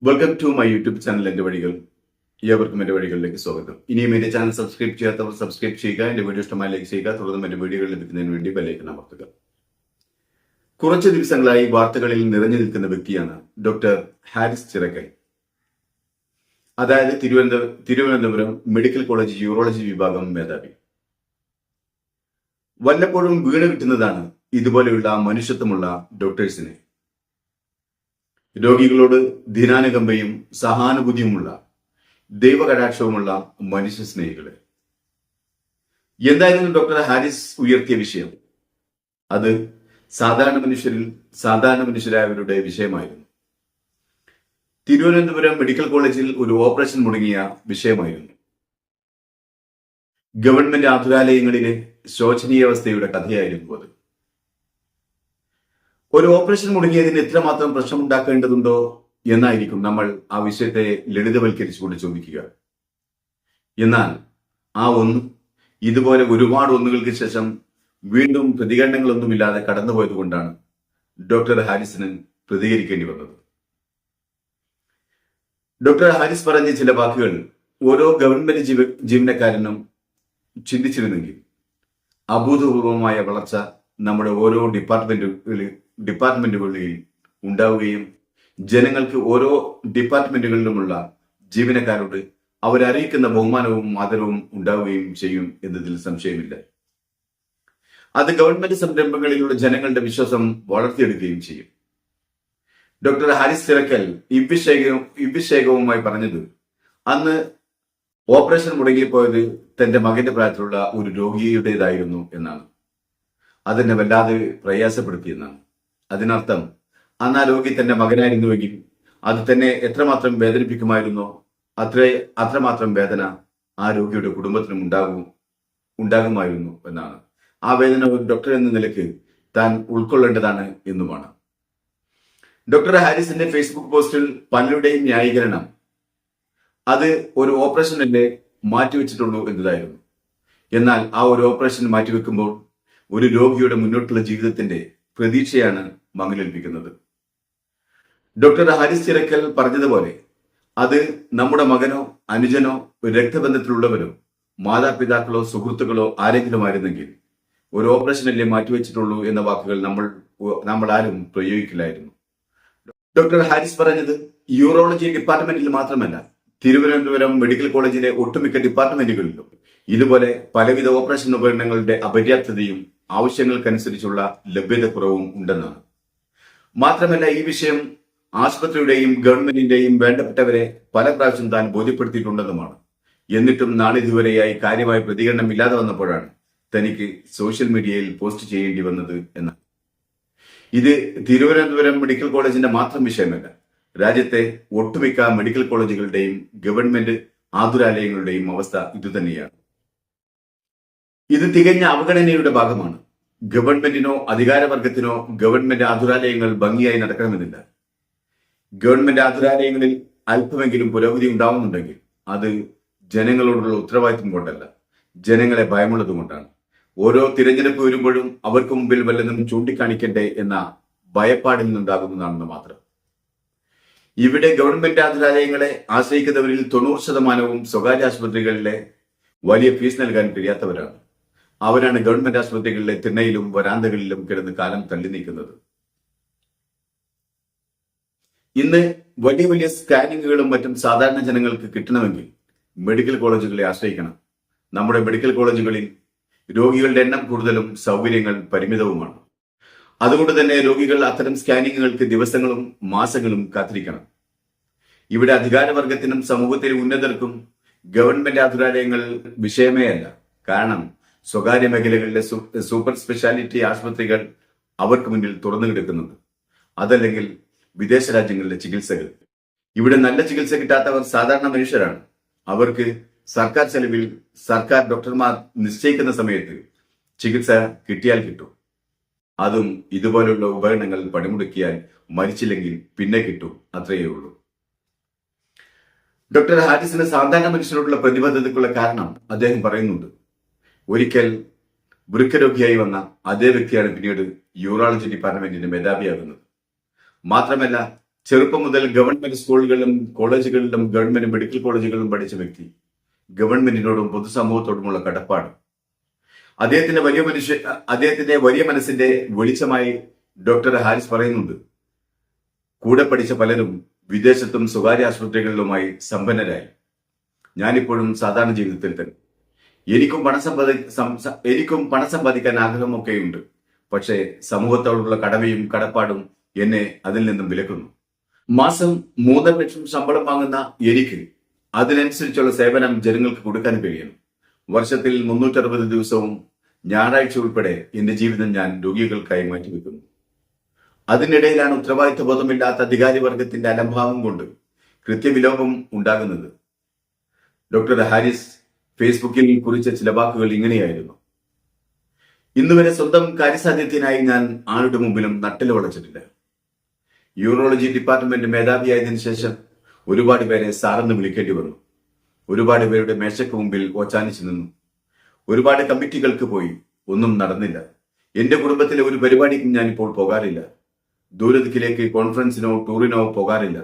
Welcome to my YouTube channel എന്റെ വഴികൾ. ഏവർക്കും എന്റെ വഴികളിലേക്ക് സ്വാഗതം. ഇനിയും എന്റെ ചാനൽ സബ്സ്ക്രൈബ് ചെയ്യാത്തവർ സബ്സ്ക്രൈബ് ചെയ്യുക, എന്റെ വീഡിയോ ഇഷ്ടമായി ലൈക്ക് ചെയ്യുക, തുടർന്നും എന്റെ വീഡിയോകൾ ലഭിക്കുന്നതിന് വേണ്ടി ബെല്ലൈക്കൺ അമർത്തുക. കുറച്ച് ദിവസങ്ങളായി വാർത്തകളിൽ നിറഞ്ഞു നിൽക്കുന്ന വ്യക്തിയാണ് ഡോക്ടർ ഹാരിസ് ചിറക്കൽ. അതായത് തിരുവനന്തപുരം മെഡിക്കൽ കോളേജ് യൂറോളജി വിഭാഗം മേധാവി. വല്ലപ്പോഴും വീണ് കിട്ടുന്നതാണ് ഇതുപോലെയുള്ള മനുഷ്യത്വമുള്ള ഡോക്ടേഴ്സിനെ. രോഗികളോട് ധീരാനുകമ്പയും സഹാനുഭൂതിയുമുള്ള ദൈവകടാക്ഷവുമുള്ള മനുഷ്യ സ്നേഹികളെ. എന്തായിരുന്നു ഡോക്ടർ ഹാരിസ് ഉയർത്തിയ വിഷയം? അത് സാധാരണ മനുഷ്യരായവരുടെ വിഷയമായിരുന്നു. തിരുവനന്തപുരം മെഡിക്കൽ കോളേജിൽ ഒരു ഓപ്പറേഷൻ മുടങ്ങിയ വിഷയമായിരുന്നു. ഗവൺമെന്റ് ആതുരാലയങ്ങളിലെ ശോചനീയാവസ്ഥയുടെ കഥയായിരുന്നു അത്. ഒരു ഓപ്പറേഷൻ മുടങ്ങിയതിന് എത്രമാത്രം പ്രശ്നമുണ്ടാക്കേണ്ടതുണ്ടോ എന്നായിരിക്കും നമ്മൾ ആ വിഷയത്തെ ലളിതവൽക്കരിച്ചുകൊണ്ട് ചോദിക്കുക. എന്നാൽ ആ ഒന്ന് ഇതുപോലെ ഒരുപാട് ഒന്നുകൾക്ക് ശേഷം വീണ്ടും പ്രതികരണങ്ങളൊന്നുമില്ലാതെ കടന്നുപോയത് കൊണ്ടാണ് ഡോക്ടർ ഹാരിസിന് പ്രതികരിക്കേണ്ടി വന്നത്. ഡോക്ടർ ഹാരിസ് പറഞ്ഞ ചില വാക്കുകൾ ഓരോ ഗവൺമെന്റ് ജീവനക്കാരനും ചിന്തിച്ചിരുന്നെങ്കിൽ അഭൂതപൂർവമായ വളർച്ച നമ്മുടെ ഓരോ ഡിപ്പാർട്ട്മെന്റുകളിൽ ഉണ്ടാവുകയും ജനങ്ങൾക്ക് ഓരോ ഡിപ്പാർട്ട്മെന്റുകളിലുമുള്ള ജീവനക്കാരോട് അവരറിയിക്കുന്ന ബഹുമാനവും ആദരവും ഉണ്ടാവുകയും ചെയ്യും എന്നതിൽ സംശയമില്ല. അത് ഗവൺമെന്റ് സംരംഭങ്ങളിലൂടെ ജനങ്ങളുടെ വിശ്വാസം വളർത്തിയെടുക്കുകയും ചെയ്യും. ഡോക്ടർ ഹാരിസ് ചിറക്കൽ ഇബ്വിഷേകവുമായി പറഞ്ഞത് അന്ന് ഓപ്പറേഷൻ മുടങ്ങിപ്പോയത് തന്റെ മകന്റെ പ്രായത്തിലുള്ള ഒരു രോഗിയുടേതായിരുന്നു എന്നാണ്. അതെന്നെ വല്ലാതെ പ്രയാസപ്പെടുത്തിയെന്നാണ്. അതിനർത്ഥം അന്ന് ആ രോഗി തന്റെ മകനായിരുന്നുവെങ്കിൽ അത് തന്നെ എത്രമാത്രം വേദനിപ്പിക്കുമായിരുന്നോ അത്രമാത്രം വേദന ആ രോഗിയുടെ കുടുംബത്തിനും ഉണ്ടാകുമായിരുന്നു എന്നാണ്. ആ വേദന ഒരു ഡോക്ടർ എന്ന നിലയ്ക്ക് താൻ ഉൾക്കൊള്ളേണ്ടതാണ് എന്നുമാണ്. ഡോക്ടർ ഹാരിസിന്റെ ഫേസ്ബുക്ക് പോസ്റ്റിൽ പലരുടെയും ന്യായീകരണം അത് ഒരു ഓപ്പറേഷനല്ലേ മാറ്റിവെച്ചിട്ടുള്ളൂ എന്നതായിരുന്നു. എന്നാൽ ആ ഒരു ഓപ്പറേഷൻ മാറ്റിവെക്കുമ്പോൾ ഒരു രോഗിയുടെ മുന്നോട്ടുള്ള ജീവിതത്തിന്റെ പ്രതീക്ഷയാണ് മങ്ങലേൽപ്പിക്കുന്നത്. ഡോക്ടർ ഹാരിസ് ചിറക്കൽ പറഞ്ഞതുപോലെ അത് നമ്മുടെ മകനോ അനുജനോ രക്തബന്ധത്തിലുള്ളവരോ മാതാപിതാക്കളോ സുഹൃത്തുക്കളോ ആരെങ്കിലും ആയിരുന്നെങ്കിൽ ഒരു ഓപ്പറേഷനല്ലേ മാറ്റിവെച്ചിട്ടുള്ളൂ എന്ന വാക്കുകൾ നമ്മൾ ആരും പ്രയോഗിക്കില്ലായിരുന്നു. ഡോക്ടർ ഹാരിസ് പറഞ്ഞത് യൂറോളജി ഡിപ്പാർട്ട്മെന്റിൽ മാത്രമല്ല, തിരുവനന്തപുരം മെഡിക്കൽ കോളേജിലെ ഒട്ടുമിക്ക ഡിപ്പാർട്ട്മെന്റുകളിലും ഇതുപോലെ പലവിധ ഓപ്പറേഷൻ ഉപകരണങ്ങളുടെ അപര്യാപ്തതയും ആവശ്യങ്ങൾക്കനുസരിച്ചുള്ള ലഭ്യതക്കുറവും ഉണ്ടെന്നാണ്. മാത്രമല്ല, ഈ വിഷയം ആശുപത്രിയുടെയും ഗവൺമെന്റിന്റെയും വേണ്ടപ്പെട്ടവരെ പല പ്രാവശ്യം താൻ ബോധ്യപ്പെടുത്തിയിട്ടുണ്ടെന്നുമാണ്. എന്നിട്ടും നാളിതുവരെയായി കാര്യമായ പ്രതികരണം ഇല്ലാതെ വന്നപ്പോഴാണ് തനിക്ക് സോഷ്യൽ മീഡിയയിൽ പോസ്റ്റ് ചെയ്യേണ്ടി വന്നത് എന്നാണ്. ഇത് തിരുവനന്തപുരം മെഡിക്കൽ കോളേജിന്റെ മാത്രം വിഷയമല്ല, രാജ്യത്തെ ഒട്ടുമിക്ക മെഡിക്കൽ കോളേജുകളുടെയും ഗവൺമെന്റ് ആതുരാലയങ്ങളുടെയും അവസ്ഥ ഇതുതന്നെയാണ്. ഇത് തികഞ്ഞ അവഗണനയുടെ ഭാഗമാണ്. ഗവൺമെന്റിനോ അധികാരവർഗത്തിനോ ഗവൺമെന്റ് ആതുരാലയങ്ങൾ ഭംഗിയായി നടക്കണമെന്നില്ല. ഗവൺമെന്റ് ആതുരാലയങ്ങളിൽ അല്പമെങ്കിലും പുരോഗതി ഉണ്ടാവുന്നുണ്ടെങ്കിൽ അത് ജനങ്ങളോടുള്ള ഉത്തരവാദിത്വം കൊണ്ടല്ല, ജനങ്ങളെ ഭയമുള്ളതുകൊണ്ടാണ്. ഓരോ തിരഞ്ഞെടുപ്പ് വരുമ്പോഴും അവർക്ക് മുമ്പിൽ വല്ലതും ചൂണ്ടിക്കാണിക്കണ്ടേ എന്ന ഭയപ്പാടിൽ നിന്നുണ്ടാകുന്നതാണെന്ന് മാത്രം. ഇവിടെ ഗവൺമെന്റ് ആതുരാലയങ്ങളെ ആശ്രയിക്കുന്നവരിൽ 90% സ്വകാര്യ ആശുപത്രികളിലെ വലിയ ഫീസ് നൽകാൻ കഴിയാത്തവരാണ്. അവരാണ് ഗവൺമെന്റ് ആശുപത്രികളിലെ തിണ്ണയിലും വരാന്തകളിലും കിടന്ന് കാലം തള്ളി നീക്കുന്നത്. ഇന്ന് വലിയ വലിയ സ്കാനിങ്ങുകളും മറ്റും സാധാരണ ജനങ്ങൾക്ക് കിട്ടണമെങ്കിൽ മെഡിക്കൽ കോളേജുകളെ ആശ്രയിക്കണം. നമ്മുടെ മെഡിക്കൽ കോളേജുകളിൽ രോഗികളുടെ എണ്ണം കൂടുതലും സൗകര്യങ്ങൾ പരിമിതവുമാണ്. അതുകൊണ്ട് തന്നെ രോഗികൾ അത്തരം സ്കാനിങ്ങുകൾക്ക് ദിവസങ്ങളും മാസങ്ങളും കാത്തിരിക്കണം. ഇവിടെ അധികാരവർഗത്തിനും സമൂഹത്തിലെ ഉന്നതർക്കും ഗവൺമെന്റ് ആതുരാലയങ്ങൾ വിഷയമേ അല്ല. കാരണം സ്വകാര്യ മേഖലകളിലെ സൂപ്പർ സ്പെഷ്യാലിറ്റി ആശുപത്രികൾ അവർക്ക് മുന്നിൽ തുറന്നു കിടക്കുന്നുണ്ട്. അതല്ലെങ്കിൽ വിദേശ രാജ്യങ്ങളിലെ ചികിത്സകൾ. ഇവിടെ നല്ല ചികിത്സ കിട്ടാത്തവർ സാധാരണ മനുഷ്യരാണ്. അവർക്ക് സർക്കാർ ചെലവിൽ സർക്കാർ ഡോക്ടർമാർ നിശ്ചയിക്കുന്ന സമയത്ത് ചികിത്സ കിട്ടിയാൽ കിട്ടും. അതും ഇതുപോലുള്ള ഉപകരണങ്ങൾ പണിമുടക്കിയാൽ മരിച്ചില്ലെങ്കിൽ പിന്നെ കിട്ടും, അത്രയേ ഉള്ളൂ. ഡോക്ടർ ഹാരിസിന് സാധാരണ മനുഷ്യരോടുള്ള പ്രതിബദ്ധതയ്ക്കുള്ള കാരണം അദ്ദേഹം പറയുന്നുണ്ട്. ഒരിക്കൽ വൃക്കരോഗിയായി വന്ന അതേ വ്യക്തിയാണ് പിന്നീട് യൂറോളജി ഡിപ്പാർട്ട്മെന്റിന്റെ മേധാവിയാകുന്നത്. മാത്രമല്ല, ചെറുപ്പം മുതൽ ഗവൺമെന്റ് സ്കൂളുകളിലും കോളേജുകളിലും ഗവൺമെന്റ് മെഡിക്കൽ കോളേജുകളിലും പഠിച്ച വ്യക്തി. ഗവൺമെന്റിനോടും പൊതുസമൂഹത്തോടുമുള്ള കടപ്പാട് അദ്ദേഹത്തിന്റെ വലിയ മനസ്സിന്റെ വെളിച്ചമായി ഡോക്ടർ ഹാരിസ് പറയുന്നുണ്ട്. കൂടെ പഠിച്ച പലരും വിദേശത്തും സ്വകാര്യ ആശുപത്രികളിലുമായി സമ്പന്നരായി. ഞാനിപ്പോഴും സാധാരണ ജീവിതത്തിൽ തന്നെ. എനിക്കും പണം സമ്പാദിക്കാൻ ആഗ്രഹമൊക്കെയുണ്ട്. പക്ഷേ സമൂഹത്തോടുള്ള കടമയും കടപ്പാടും എന്നെ അതിൽ നിന്നും വിലക്കുന്നു. മാസം 3.5 ലക്ഷം ശമ്പളം വാങ്ങുന്ന എനിക്ക് അതിനനുസരിച്ചുള്ള സേവനം ജനങ്ങൾക്ക് കൊടുക്കാൻ കഴിയണം. വർഷത്തിൽ 360 ദിവസവും ഞായറാഴ്ച ഉൾപ്പെടെ എന്റെ ജീവിതം ഞാൻ രോഗികൾക്കായി മാറ്റിവെക്കുന്നു. അതിനിടയിലാണ് ഉത്തരവാദിത്വ ബോധമില്ലാത്ത അധികാരി വർഗത്തിന്റെ അലംഭാവം കൊണ്ട് കൃത്യവിലോപം ഉണ്ടാകുന്നത്. ഡോക്ടർ ഹാരിസ് ഫേസ്ബുക്കിൽ കുറിച്ച ചില വാക്കുകൾ ഇങ്ങനെയായിരുന്നു. ഇന്നുവരെ സ്വന്തം കാര്യസാധ്യത്തിനായി ഞാൻ ആരുടെ മുമ്പിലും നട്ടല് വളച്ചിട്ടില്ല. യൂറോളജി ഡിപ്പാർട്ട്മെന്റ് മേധാവിയായതിനു ശേഷം ഒരുപാട് പേരെ സാറെന്ന് വിളിക്കേണ്ടി വന്നു. ഒരുപാട് പേരുടെ മേശയ്ക്ക് മുമ്പിൽ ഓച്ചാനിച്ചു നിന്നു. ഒരുപാട് കമ്മിറ്റികൾക്ക് പോയി. ഒന്നും നടന്നില്ല. എന്റെ കുടുംബത്തിലെ ഒരു പരിപാടിക്കും ഞാനിപ്പോൾ പോകാറില്ല. ദൂരദിക്കിലേക്ക് കോൺഫറൻസിനോ ടൂറിനോ പോകാറില്ല.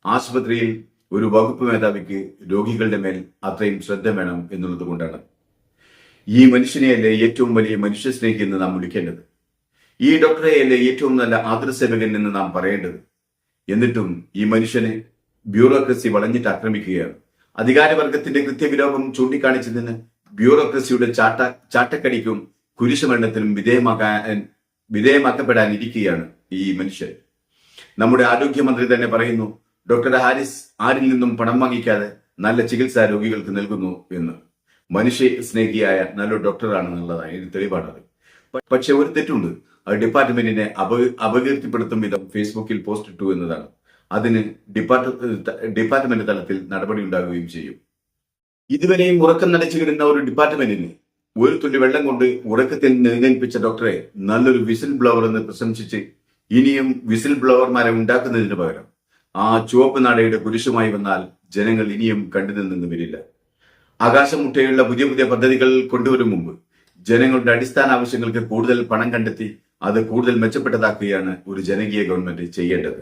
ആശുപത്രിയിൽ ഒരു വകുപ്പ് മേധാവിക്ക് രോഗികളുടെ മേൽ അത്രയും ശ്രദ്ധ വേണം എന്നുള്ളത് കൊണ്ടാണ്. ഈ മനുഷ്യനെയല്ലേ ഏറ്റവും വലിയ മനുഷ്യസ്നേഹി എന്ന് നാം വിളിക്കേണ്ടത്. ഈ ഡോക്ടറെയല്ലേ ഏറ്റവും നല്ല ആതുരസേവകൻ എന്ന് നാം പറയേണ്ടത്. എന്നിട്ടും ഈ മനുഷ്യനെ ബ്യൂറോക്രസി വളഞ്ഞിട്ട് ആക്രമിക്കുകയാണ്. അധികാരവർഗത്തിന്റെ കൃത്യവിലോപം ചൂണ്ടിക്കാണിച്ചതിന് ബ്യൂറോക്രസിയുടെ ചാട്ടക്കടിക്കും കുരിശുമരണത്തിനും വിധേയമാക്കപ്പെടാനിരിക്കുകയാണ് ഈ മനുഷ്യൻ. നമ്മുടെ ആരോഗ്യമന്ത്രി തന്നെ പറയുന്നു, ഡോക്ടർ ഹാരിസ് ആരിൽ നിന്നും പണം വാങ്ങിക്കാതെ നല്ല ചികിത്സ രോഗികൾക്ക് നൽകുന്നു എന്ന്. മനുഷ്യ സ്നേഹിയായ നല്ലൊരു ഡോക്ടറാണെന്നുള്ളതാണ് ഇതിന് തെളിവാണത്. പക്ഷെ ഒരു തെറ്റുണ്ട്. അത് ഡിപ്പാർട്ട്മെന്റിനെ അപകീർത്തിപ്പെടുത്തും വിധം ഫേസ്ബുക്കിൽ പോസ്റ്റ് ഇട്ടു എന്നതാണ്. അതിന് ഡിപ്പാർട്ട്മെന്റ് തലത്തിൽ നടപടി ഉണ്ടാകുകയും ചെയ്യും. ഇതുവരെയും ഉറക്കം നടിച്ചു കിടന്ന ഒരു ഡിപ്പാർട്ട്മെന്റിന് ഒരു തുള്ളി വെള്ളം കൊണ്ട് ഉറക്കത്തിൽ എഴുന്നേൽപ്പിച്ച ഡോക്ടറെ നല്ലൊരു വിസിൽ ബ്ലോവർ എന്ന് പ്രശംസിച്ച് ഇനിയും വിസിൽ ബ്ലോവർമാരെ ഉണ്ടാക്കുന്നതിന് പകരം ആ ചുവപ്പ് നാടയുടെ കുരിശുമായി വന്നാൽ ജനങ്ങൾ ഇനിയും കണ്ടുനിന്നു വരില്ല. ആകാശം മുട്ടയുള്ള പുതിയ പദ്ധതികൾ കൊണ്ടുവരും മുമ്പ് ജനങ്ങളുടെ അടിസ്ഥാന ആവശ്യങ്ങൾക്ക് കൂടുതൽ പണം കണ്ടെത്തി അത് കൂടുതൽ മെച്ചപ്പെട്ടതാക്കുകയാണ് ഒരു ജനകീയ ഗവൺമെന്റ് ചെയ്യേണ്ടത്.